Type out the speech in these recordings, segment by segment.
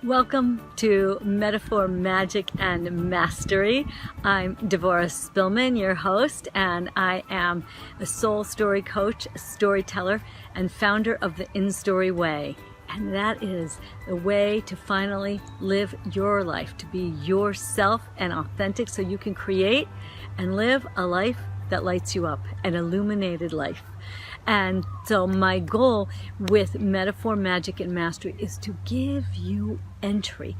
Welcome to Metaphor, Magic, and Mastery. I'm Devorah Spilman, your host, and I am a soul story coach, a storyteller, and founder of the In-Story Way. And that is the way to finally live your life, to be yourself and authentic so you can create and live a life that lights you up, an illuminated life. And so my goal with Metaphor, Magic, and Mastery is to give you entry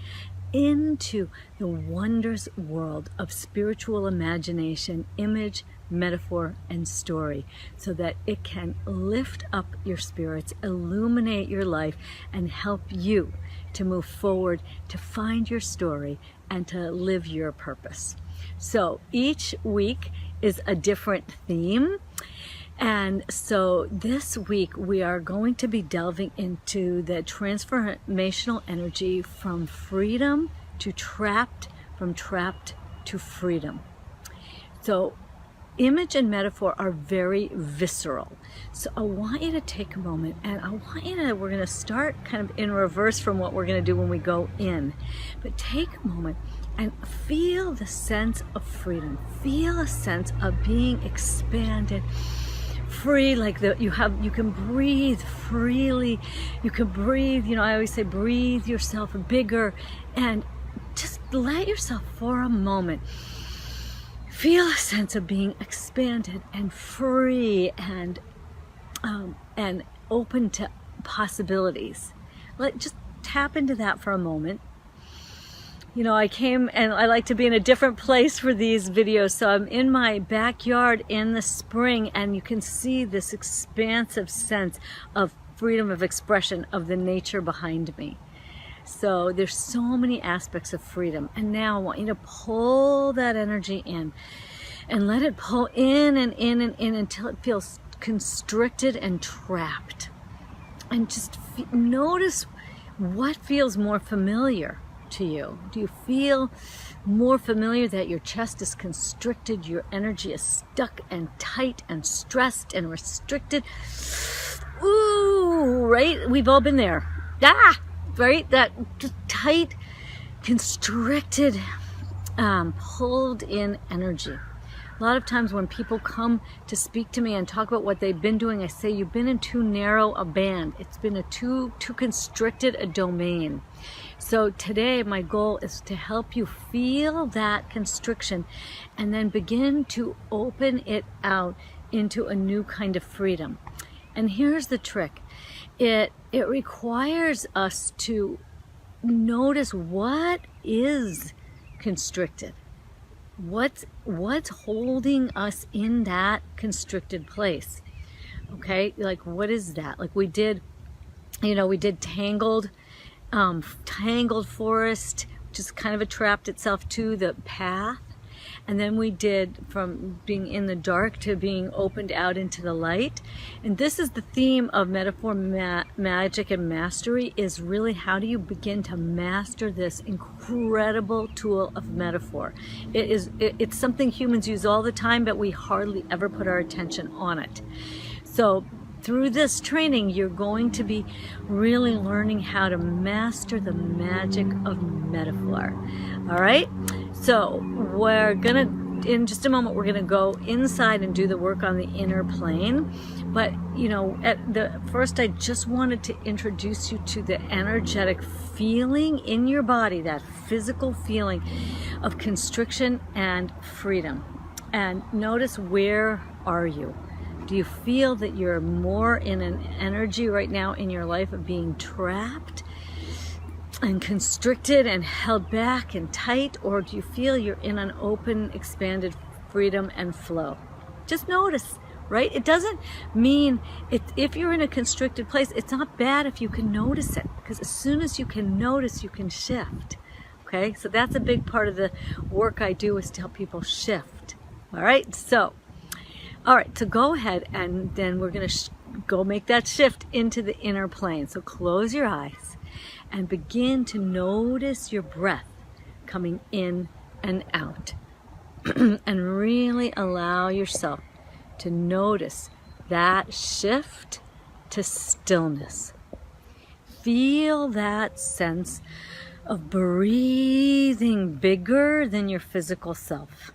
into the wondrous world of spiritual imagination, image, metaphor, and story, so that it can lift up your spirits, illuminate your life, and help you to move forward, to find your story, and to live your purpose. So each week is a different theme. And so this week we are going to be delving into the transformational energy from freedom to trapped, from trapped to freedom. So image and metaphor are very visceral. So I want you to take a moment, and we're going to start kind of in reverse from what we're going to do when we go in. But take a moment and feel the sense of freedom. Feel a sense of being expanded, free, like you can breathe freely. You can breathe, I always say breathe yourself bigger, and just let yourself for a moment feel a sense of being expanded and free and open to possibilities. Just tap into that for a moment. I came, and I like to be in a different place for these videos, so I'm in my backyard in the spring, and you can see this expansive sense of freedom of expression of the nature behind me. So there's so many aspects of freedom, and now I want you to pull that energy in and let it pull in and in and in until it feels constricted and trapped. And just notice what feels more familiar to you. Do you feel more familiar that your chest is constricted, your energy is stuck and tight and stressed and restricted? Ooh, right? We've all been there. Right? That just tight, constricted, pulled in energy. A lot of times when people come to speak to me and talk about what they've been doing, I say, you've been in too narrow a band. It's been a too constricted a domain. So today my goal is to help you feel that constriction and then begin to open it out into a new kind of freedom. And here's the trick. It requires us to notice what is constricted. What's holding us in that constricted place? Okay, like what is that? Like we did tangled forest, which is kind of attracted itself to the path. And then we did from being in the dark to being opened out into the light. And this is the theme of Metaphor, Magic, and Mastery, is really how do you begin to master this incredible tool of metaphor. It's something humans use all the time, but we hardly ever put our attention on it. So through this training, you're going to be really learning how to master the magic of metaphor. All right? So in just a moment, we're gonna go inside and do the work on the inner plane. But, first I just wanted to introduce you to the energetic feeling in your body, that physical feeling of constriction and freedom. And notice, where are you? Do you feel that you're more in an energy right now in your life of being trapped and constricted and held back and tight? Or do you feel you're in an open, expanded freedom and flow? Just notice, right? It doesn't mean, if you're in a constricted place, it's not bad if you can notice it, because as soon as you can notice, you can shift. Okay, so that's a big part of the work I do, is to help people shift. All right, so go ahead, and then we're going to go make that shift into the inner plane. So close your eyes and begin to notice your breath. coming in and out. And really allow yourself to notice that shift to stillness. Feel that sense of breathing bigger than your physical self.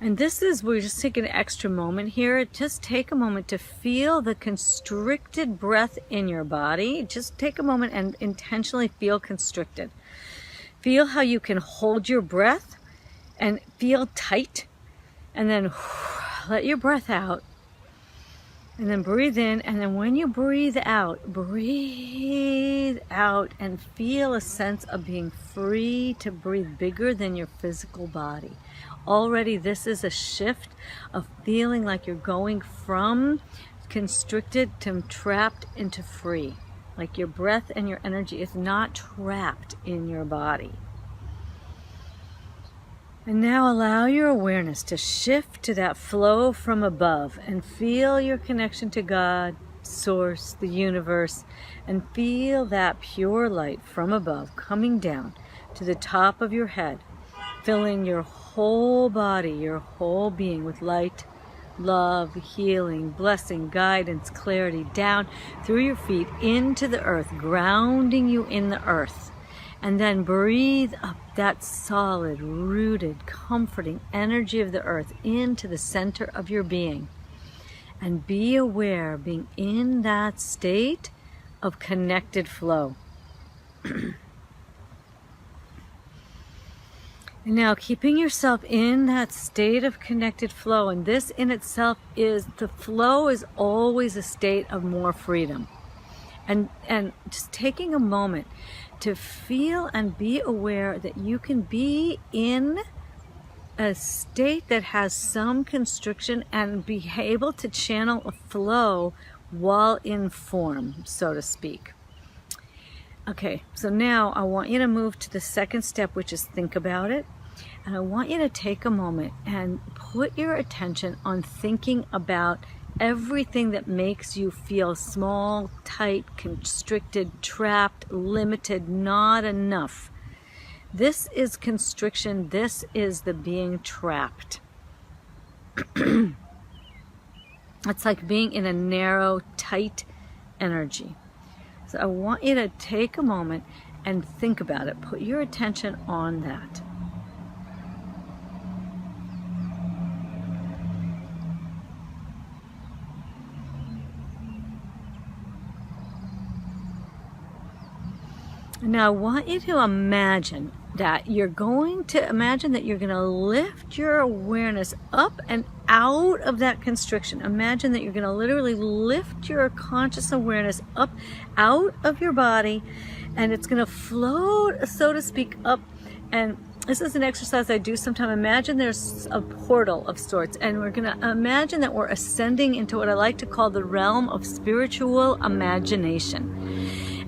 And this is, we're just taking an extra moment here. Just take a moment to feel the constricted breath in your body. Just take a moment and intentionally feel constricted. Feel how you can hold your breath and feel tight, and then let your breath out, and then breathe in, and then when you breathe out and feel a sense of being free to breathe bigger than your physical body. Already this is a shift of feeling like you're going from constricted to trapped into free. Like your breath and your energy is not trapped in your body. And now allow your awareness to shift to that flow from above and feel your connection to God, Source, the universe, and feel that pure light from above coming down to the top of your head, filling your whole body, your whole being with light, love, healing, blessing, guidance, clarity, down through your feet into the earth, grounding you in the earth. And then breathe up that solid, rooted, comforting energy of the earth into the center of your being. And be aware, being in that state of connected flow. And now keeping yourself in that state of connected flow, and this in itself is, the flow is always a state of more freedom. And just taking a moment to feel and be aware that you can be in a state that has some constriction and be able to channel a flow while in form, so to speak. Okay, so now I want you to move to the second step, which is think about it. And I want you to take a moment and put your attention on thinking about everything that makes you feel small, tight, constricted, trapped, limited, not enough. This is constriction. This is the being trapped. It's like being in a narrow, tight energy. So I want you to take a moment and think about it. Put your attention on that. Now I want you to imagine that you're going to lift your awareness up and out of that constriction. Imagine that you're going to literally lift your conscious awareness up out of your body, and it's going to float, so to speak, up. And this is an exercise I do sometimes. Imagine there's a portal of sorts, and we're going to imagine that we're ascending into what I like to call the realm of spiritual imagination.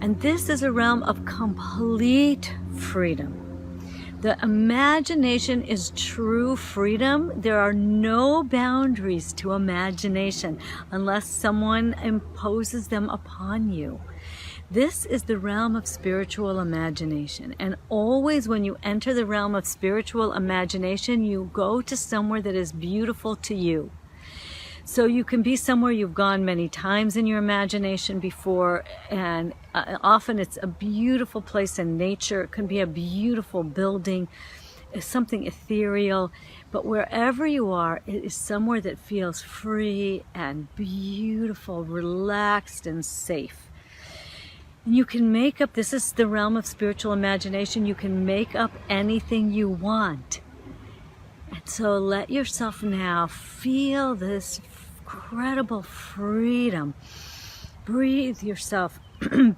And this is a realm of complete freedom. The imagination is true freedom. There are no boundaries to imagination unless someone imposes them upon you. This is the realm of spiritual imagination. And always when you enter the realm of spiritual imagination, you go to somewhere that is beautiful to you. So you can be somewhere you've gone many times in your imagination before, and often it's a beautiful place in nature. It can be a beautiful building, something ethereal, but wherever you are, it is somewhere that feels free and beautiful, relaxed and safe. And you can make up, this is the realm of spiritual imagination, you can make up anything you want. And so let yourself now feel this incredible freedom. Breathe yourself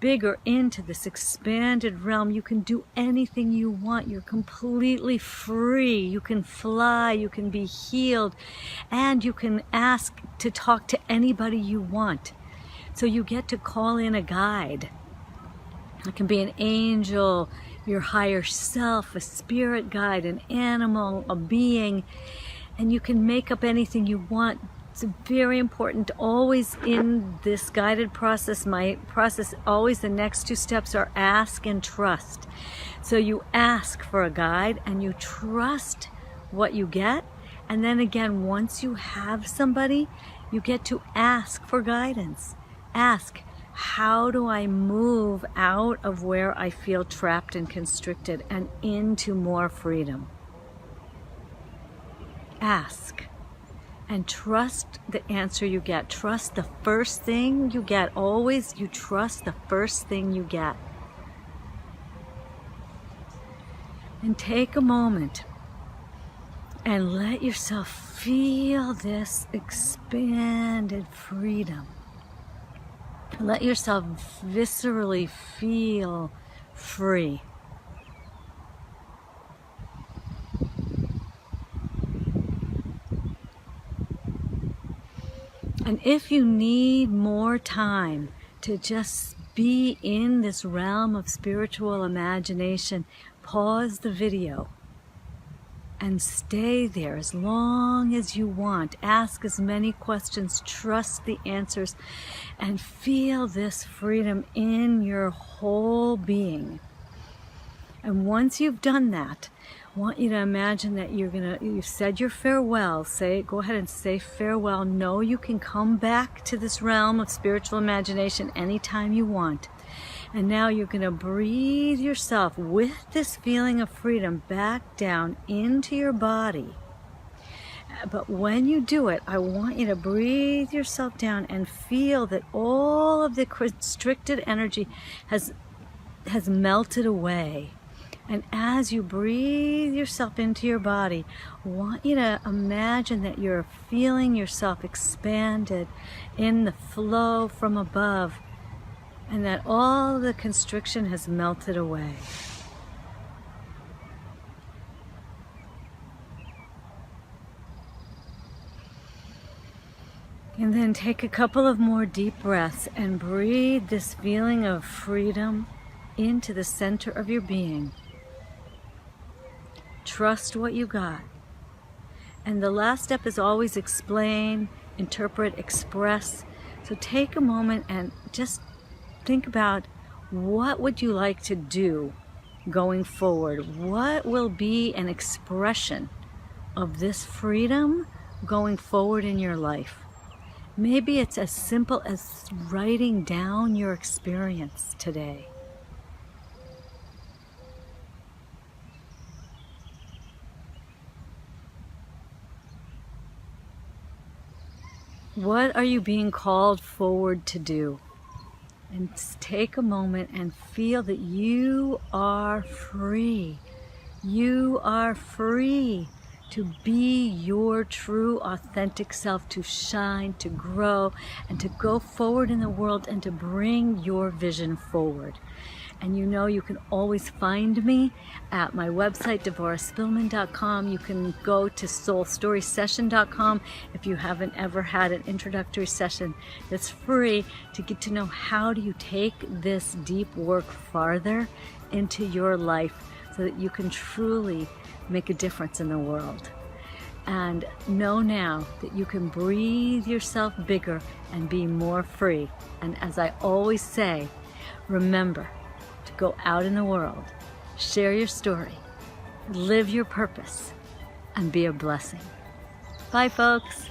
bigger into this expanded realm. You can do anything you want. You're completely free. You can fly, you can be healed, and you can ask to talk to anybody you want. So you get to call in a guide. It can be an angel, your higher self, a spirit guide, an animal, a being, and you can make up anything you want It's very important always in this guided process. My process, always the next 2 steps are ask and trust. So you ask for a guide and you trust what you get. And then again, once you have somebody, you get to ask for guidance. Ask, how do I move out of where I feel trapped and constricted and into more freedom? Ask. And trust the answer you get. Trust the first thing you get. Always you trust the first thing you get. And take a moment and let yourself feel this expanded freedom. Let yourself viscerally feel free. And if you need more time to just be in this realm of spiritual imagination, pause the video and stay there as long as you want. Ask as many questions, trust the answers, and feel this freedom in your whole being. And once you've done that, I want you to imagine that you've said your farewell. Go ahead and say farewell. Know you can come back to this realm of spiritual imagination anytime you want. And now you're going to breathe yourself with this feeling of freedom back down into your body. But when you do it, I want you to breathe yourself down and feel that all of the constricted energy has melted away. And as you breathe yourself into your body, I want you to imagine that you're feeling yourself expanded in the flow from above, and that all the constriction has melted away. And then take a couple of more deep breaths and breathe this feeling of freedom into the center of your being. Trust what you got. And the last step is always explain, interpret, express. So take a moment and just think about, what would you like to do going forward? What will be an expression of this freedom going forward in your life? Maybe it's as simple as writing down your experience today. What are you being called forward to do? And take a moment and feel that you are free. You are free to be your true, authentic self, to shine, to grow, and to go forward in the world and to bring your vision forward. And you know you can always find me at my website, DevorahSpilman.com. You can go to soulstorysession.com if you haven't ever had an introductory session that's free to get to know how do you take this deep work farther into your life so that you can truly make a difference in the world. And know now that you can breathe yourself bigger and be more free. And as I always say, remember, go out in the world, share your story, live your purpose, and be a blessing. Bye, folks.